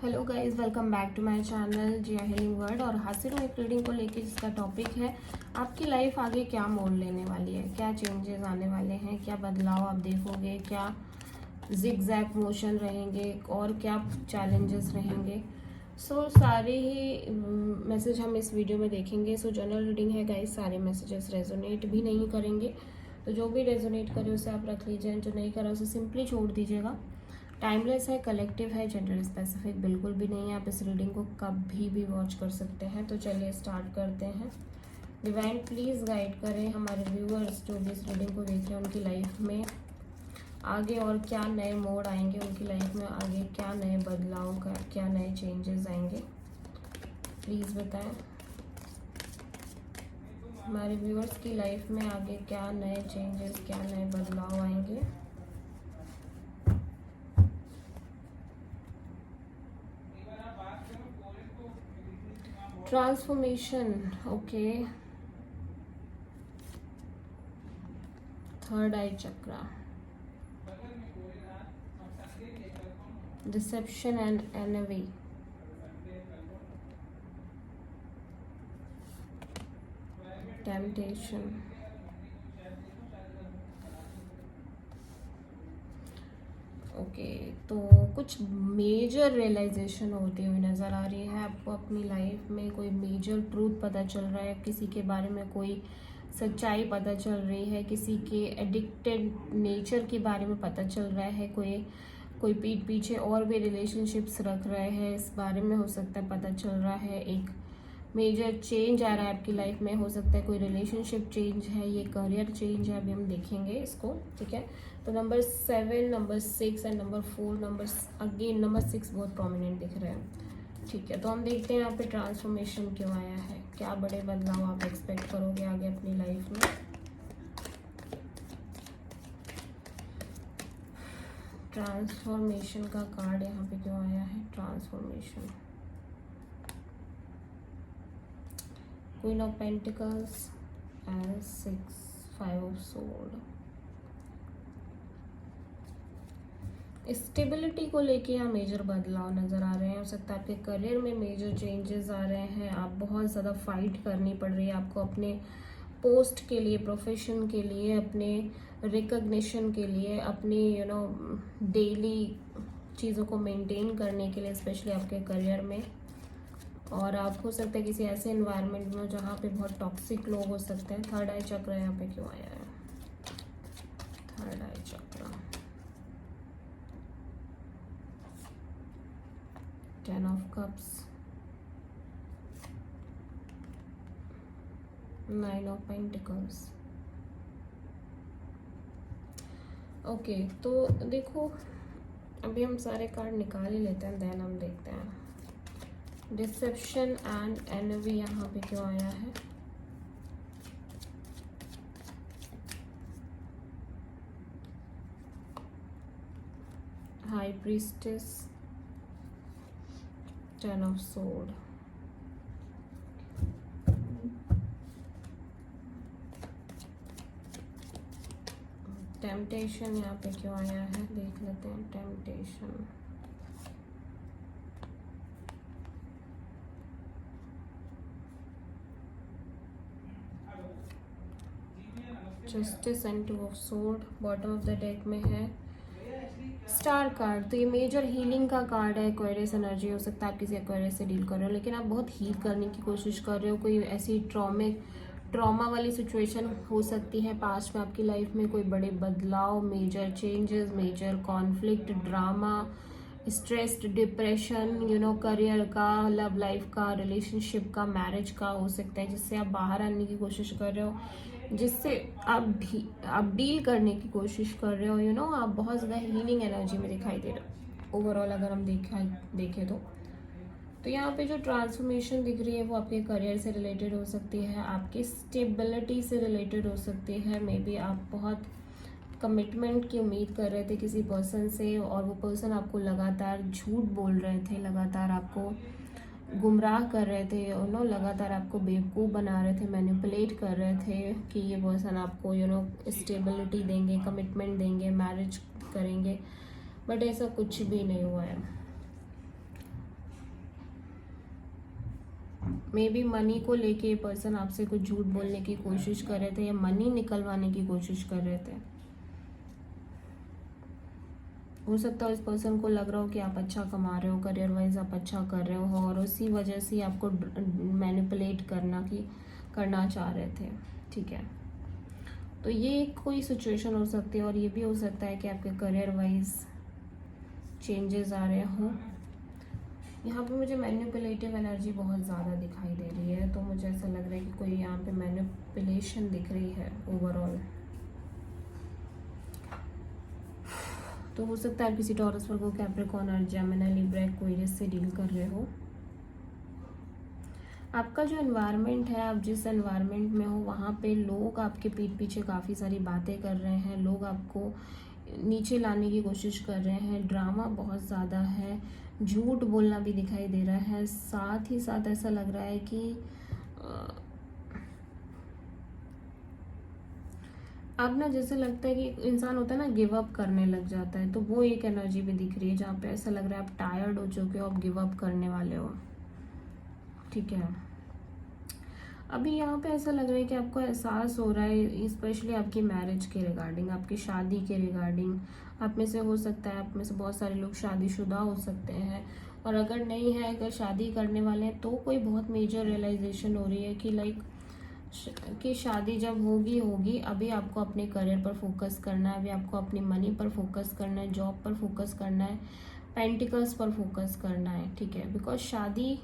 Hello guys, welcome back to my channel Jiya healing world. और हासिल हूँ एक रीडिंग को लेके जिसका टॉपिक है आपकी लाइफ आगे क्या मोड़ लेने वाली है, क्या चेंजेस आने वाले हैं, क्या बदलाव आप देखोगे, क्या जिग-जैग मोशन रहेंगे और क्या चैलेंजेस रहेंगे। सारे ही मैसेज हम इस वीडियो में देखेंगे। जनरल रीडिंग है गाइस, सारे मैसेजेस रेजोनेट भी नहीं करेंगे, तो जो भी रेजोनेट करे उसे आप रख लीजिए, जो नहीं करा उसे सिंपली छोड़ दीजिएगा। टाइमलेस है, कलेक्टिव है, जेंडर स्पेसिफिक बिल्कुल भी नहीं है। आप इस रीडिंग को कभी भी वॉच कर सकते हैं। तो चलिए स्टार्ट करते हैं। डिवाइन प्लीज़ गाइड करें हमारे व्यूअर्स जो भी इस रीडिंग को देख रहे हैं, उनकी लाइफ में आगे और क्या नए मोड़ आएंगे, उनकी लाइफ में आगे क्या नए बदलाव का, क्या नए चेंजेस आएंगे, प्लीज़ बताएं। हमारे व्यूअर्स की लाइफ में आगे क्या नए चेंजेस, क्या नए बदलाव आएंगे। Transformation, okay. Third eye chakra, deception and envy, temptation, okay. तो कुछ मेजर रियलाइजेशन होती हुई नज़र आ रही है आपको अपनी लाइफ में। कोई मेजर ट्रूथ पता चल रहा है, किसी के बारे में कोई सच्चाई पता चल रही है, किसी के एडिक्टेड नेचर के बारे में पता चल रहा है, कोई पीठ पीछे और भी रिलेशनशिप्स रख रहे हैं, इस बारे में हो सकता है पता चल रहा है। एक मेजर चेंज आ रहा है आपकी लाइफ में, हो सकता है कोई रिलेशनशिप चेंज है, ये करियर चेंज है, अभी हम देखेंगे इसको, ठीक है। तो number 7, number 6 and number 4, number 6 बहुत प्रोमिनेंट दिख रहे हैं, ठीक है। तो हम देखते हैं यहाँ पे ट्रांसफॉर्मेशन क्यों आया है, क्या बड़े बदलाव आप एक्सपेक्ट करोगे आगे अपनी लाइफ में। ट्रांसफॉर्मेशन का कार्ड यहाँ पे क्यों आया है, transformation, queen of pentacles and 6, 5 of sword. Stability को लेके यहाँ मेजर बदलाव नज़र आ रहे हैं। हो सकता है आपके करियर में मेजर चेंजेस आ रहे हैं, आप बहुत ज़्यादा फाइट करनी पड़ रही है आपको अपने पोस्ट के लिए, प्रोफेशन के लिए, अपने रिकग्निशन के लिए, अपनी डेली चीज़ों को मेंटेन करने के लिए, स्पेशली आपके करियर में। और आप हो सकता है किसी ऐसे एनवायरनमेंट में जहाँ पे बहुत टॉक्सिक लोग हो सकते हैं। थर्ड आई चक्र यहाँ पे क्यों आया है, थर्ड आई चक्र, 10 of cups, 9 of pentacles. Okay, तो देखो अभी हम सारे कार्ड निकाल ही लेते हैं, देन हम देखते हैं। डिसेप्शन एंड एनवी यहाँ पे क्यों आया है, high priestess, 10 of sword, temptation यहाँ पे क्यों आया है, देख लेते हैं। Temptation, justice and 2 of sword. Bottom of the deck में है स्टार कार्ड। तो ये मेजर हीलिंग का कार्ड है। एक्वेरियस एनर्जी, हो सकता है आप किसी एक्वेरियस से डील कर रहे हो, लेकिन आप बहुत हील करने की कोशिश कर रहे हो। कोई ऐसी ट्रॉमा वाली सिचुएशन हो सकती है पास्ट में आपकी लाइफ में, कोई बड़े बदलाव, major changes, major conflict, drama, stressed, depression, career का, लव लाइफ का, रिलेशनशिप का, मैरिज का हो सकता है, जिससे आप बाहर आने की कोशिश कर रहे हो, जिससे आप डील करने की कोशिश कर रहे हो। आप बहुत ज़्यादा हीलिंग एनर्जी में दिखाई दे रहे हो ओवरऑल, अगर हम देखें तो यहाँ पे जो ट्रांसफॉर्मेशन दिख रही है वो आपके करियर से रिलेटेड हो सकती है, आपकी स्टेबिलिटी से रिलेटेड हो सकती है। मे बी आप बहुत कमिटमेंट की उम्मीद कर रहे थे किसी पर्सन से, और वो पर्सन आपको लगातार झूठ बोल रहे थे, लगातार आपको गुमराह कर रहे थे, लगातार आपको बेवकूफ़ बना रहे थे, मैनिपुलेट कर रहे थे कि ये पर्सन आपको स्टेबिलिटी देंगे, कमिटमेंट देंगे, मैरिज करेंगे, बट ऐसा कुछ भी नहीं हुआ है। मे बी मनी को लेके ये पर्सन आपसे कुछ झूठ बोलने की कोशिश कर रहे थे या मनी निकलवाने की कोशिश कर रहे थे। हो सकता है इस पर्सन को लग रहा हो कि आप अच्छा कमा रहे हो, करियर वाइज आप अच्छा कर रहे हो, और उसी वजह से आपको मैनिपुलेट करना चाह रहे थे। ठीक है, तो ये कोई सिचुएशन हो सकती है, और ये भी हो सकता है कि आपके करियर वाइज चेंजेस आ रहे हों। यहाँ पे मुझे मैनिपुलेटिव एनर्जी बहुत ज़्यादा दिखाई दे रही है, तो मुझे ऐसा लग रहा है कि कोई यहाँ पे मैनिपुलेशन दिख रही है ओवरऑल। तो हो सकता है आप किसी टॉरस, वर्गो, कैप्रिकॉर्न और जेमिनी, लिब्रा, एक्वेरियस से डील कर रहे हो। आपका जो एनवायरनमेंट है, आप जिस एनवायरनमेंट में हो वहाँ पे लोग आपके पीठ पीछे काफ़ी सारी बातें कर रहे हैं, लोग आपको नीचे लाने की कोशिश कर रहे हैं, ड्रामा बहुत ज़्यादा है, झूठ बोलना भी दिखाई दे रहा है। साथ ही साथ ऐसा लग रहा है कि अब ना जैसे लगता है कि इंसान होता है ना गिव अप करने लग जाता है, तो वो एक एनर्जी भी दिख रही है जहाँ पे ऐसा लग रहा है आप टायर्ड हो चुके हो, आप गिव अप करने वाले हो। ठीक है, अभी यहाँ पे ऐसा लग रहा है कि आपको एहसास हो रहा है, स्पेशली आपकी मैरिज के रिगार्डिंग, आपकी शादी के रिगार्डिंग। आप में से हो सकता है, आप में से बहुत सारे लोग शादीशुदा हो सकते हैं, और अगर नहीं है, अगर शादी करने वाले हैं, तो कोई बहुत मेजर रियलाइजेशन हो रही है कि लाइक कि शादी जब होगी, अभी आपको अपने करियर पर फोकस करना है, अभी आपको अपनी मनी पर फोकस करना है, जॉब पर फोकस करना है, पेंटिकल्स पर फोकस करना है। ठीक है, बिकॉज शादी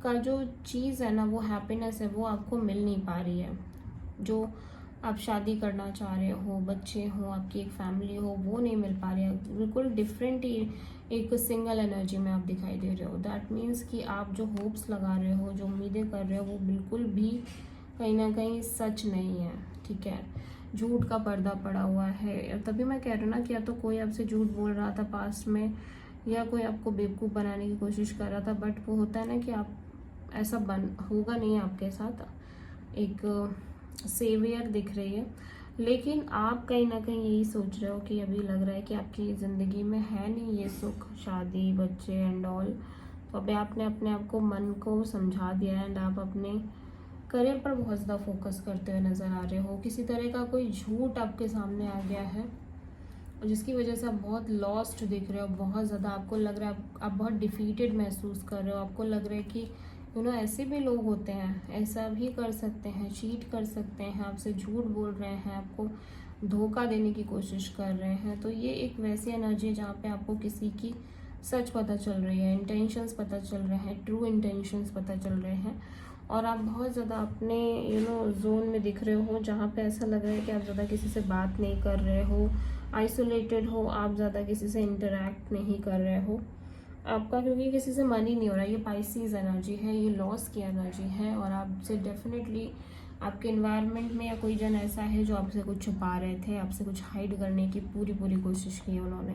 का जो चीज़ है ना, वो हैप्पीनेस है, वो आपको मिल नहीं पा रही है। जो आप शादी करना चाह रहे हो, बच्चे हो, आपकी एक फैमिली हो, वो नहीं मिल पा रही है। बिल्कुल डिफरेंट ही एक सिंगल एनर्जी में आप दिखाई दे रहे हो। दैट मीन्स कि आप जो होप्स लगा रहे हो, जो उम्मीदें कर रहे हो, वो बिल्कुल भी कहीं ना कहीं सच नहीं है। ठीक है, झूठ का पर्दा पड़ा हुआ है। तभी मैं कह रही हूँ ना कि या तो कोई आपसे झूठ बोल रहा था पास्ट में, या कोई आपको बेवकूफ़ बनाने की कोशिश कर रहा था, बट वो होता है ना कि आप ऐसा होगा नहीं आपके साथ। एक सेवियर दिख रही है, लेकिन आप कहीं ना कहीं यही सोच रहे हो कि अभी लग रहा है कि आपकी ज़िंदगी में है नहीं ये सुख, शादी, बच्चे एंड ऑल। तो अभी आपने अपने आप को, मन को समझा दिया है, एंड आप अपने करियर पर बहुत ज़्यादा फोकस करते हुए नज़र आ रहे हो। किसी तरह का कोई झूठ आपके सामने आ गया है, और जिसकी वजह से आप बहुत लॉस्ट दिख रहे हो, बहुत ज़्यादा आपको लग रहा है आप बहुत डिफीटेड महसूस कर रहे हो। आपको लग रहा है कि ऐसे भी लोग होते हैं, ऐसा भी कर सकते हैं, चीट कर सकते हैं, आपसे झूठ बोल रहे हैं, आपको धोखा देने की कोशिश कर रहे हैं। तो ये एक वैसी एनर्जी है जहाँ पे आपको किसी की सच पता चल रही है, इंटेंशंस पता चल रहे हैं, ट्रू इंटेंशंस पता चल रहे हैं, और आप बहुत ज़्यादा अपने जोन में दिख रहे हो, जहाँ पे ऐसा लग रहा है कि आप ज़्यादा किसी से बात नहीं कर रहे हो, आइसोलेटेड हो, आप ज़्यादा किसी से इंटरेक्ट नहीं कर रहे हो आपका, क्योंकि किसी से मन ही नहीं हो रहा। ये पाइसीज एनर्जी है, ये लॉस की एनर्जी है, और आपसे डेफिनेटली आपके इन्वायरमेंट में या कोई जन ऐसा है जो आपसे कुछ छुपा रहे थे, आपसे कुछ हाइड करने की पूरी कोशिश की उन्होंने।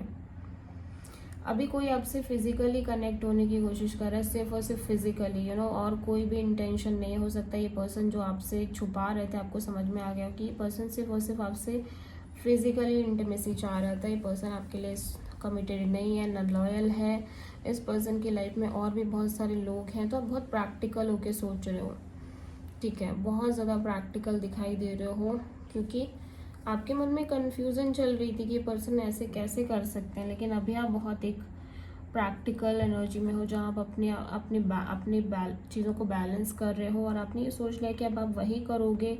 अभी कोई आपसे फिजिकली कनेक्ट होने की कोशिश कर रहा है, सिर्फ और सिर्फ फिजिकली, और कोई भी इंटेंशन नहीं हो सकता। ये पर्सन जो आपसे छुपा रहे थे, आपको समझ में आ गया कि ये पर्सन सिर्फ और सिर्फ आपसे फिजिकली इंटीमेसी चाह रहा था। ये पर्सन आपके लिए कमिटेड नहीं है, न लॉयल है। इस पर्सन की लाइफ में और भी बहुत सारे लोग हैं, तो आप बहुत प्रैक्टिकल होके सोच रहे हो। ठीक है, बहुत ज़्यादा प्रैक्टिकल दिखाई दे रहे हो, क्योंकि आपके मन में कन्फ्यूज़न चल रही थी कि ये पर्सन ऐसे कैसे कर सकते हैं, लेकिन अभी आप बहुत एक प्रैक्टिकल एनर्जी में हो, जहाँ आप अपने चीज़ों को बैलेंस कर रहे हो, और आपने ये सोच लिया कि अब आप वही करोगे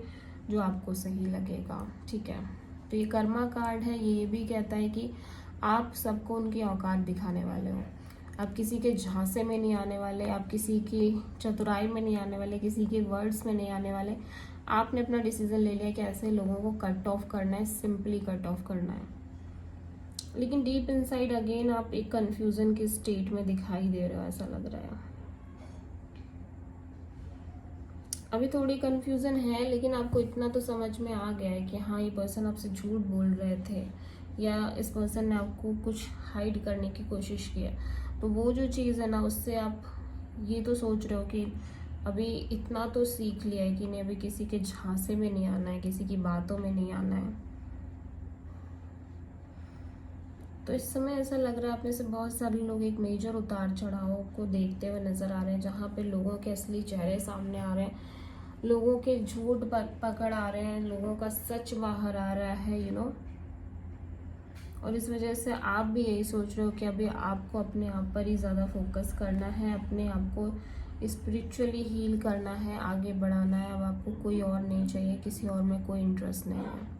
जो आपको सही लगेगा। ठीक है, तो ये कर्मा कार्ड है, ये भी कहता है कि आप सबको उनकी औकात दिखाने वाले हो। आप किसी के झांसे में नहीं आने वाले, आप किसी की चतुराई में नहीं आने वाले, किसी के वर्ड्स में नहीं आने वाले। आपने अपना डिसीजन ले लिया कि ऐसे लोगों को कट ऑफ करना है, सिंपली कट ऑफ करना है। लेकिन डीप इनसाइड अगेन आप एक कंफ्यूजन के स्टेट में दिखाई दे रहे हो, ऐसा लग रहा है। अभी थोड़ी कंफ्यूजन है, लेकिन आपको इतना तो समझ में आ गया है कि हाँ, ये पर्सन आपसे झूठ बोल रहे थे, या इस पर्सन ने आपको कुछ हाइड करने की कोशिश की है। तो वो जो चीज़ है ना, उससे आप ये तो सोच रहे हो कि अभी इतना तो सीख लिया है कि नहीं, अभी किसी के झांसे में नहीं आना है, किसी की बातों में नहीं आना है। तो इस समय ऐसा लग रहा है आप में से बहुत सारे लोग एक मेजर उतार चढ़ाव को देखते हुए नज़र आ रहे हैं, जहाँ पे लोगों के असली चेहरे सामने आ रहे हैं, लोगों के झूठ पकड़ आ रहे हैं, लोगों का सच बाहर आ रहा है, और इस वजह से आप भी यही सोच रहे हो कि अभी आपको अपने आप पर ही ज़्यादा फोकस करना है, अपने आप को स्पिरिचुअली हील करना है, आगे बढ़ाना है। अब आपको कोई और नहीं चाहिए, किसी और में कोई इंटरेस्ट नहीं है।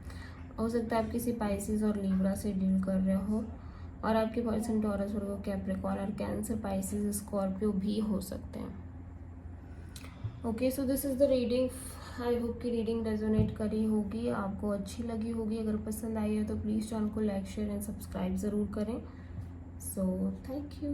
हो सकता है आप किसी पाइसिस और लिब्रा से डील कर रहे हो, और आपके पर्सन टॉरस, वर्गो, कैप्रिकॉर्न और कैंसर, पाइसिस, स्कॉर्पियो भी हो सकते हैं। Okay, so this is the reading. I hope कि रीडिंग रेजोनेट करी होगी, आपको अच्छी लगी होगी। अगर पसंद आई है तो प्लीज़ चैनल को लाइक, शेयर एंड सब्सक्राइब ज़रूर करें। So thank you.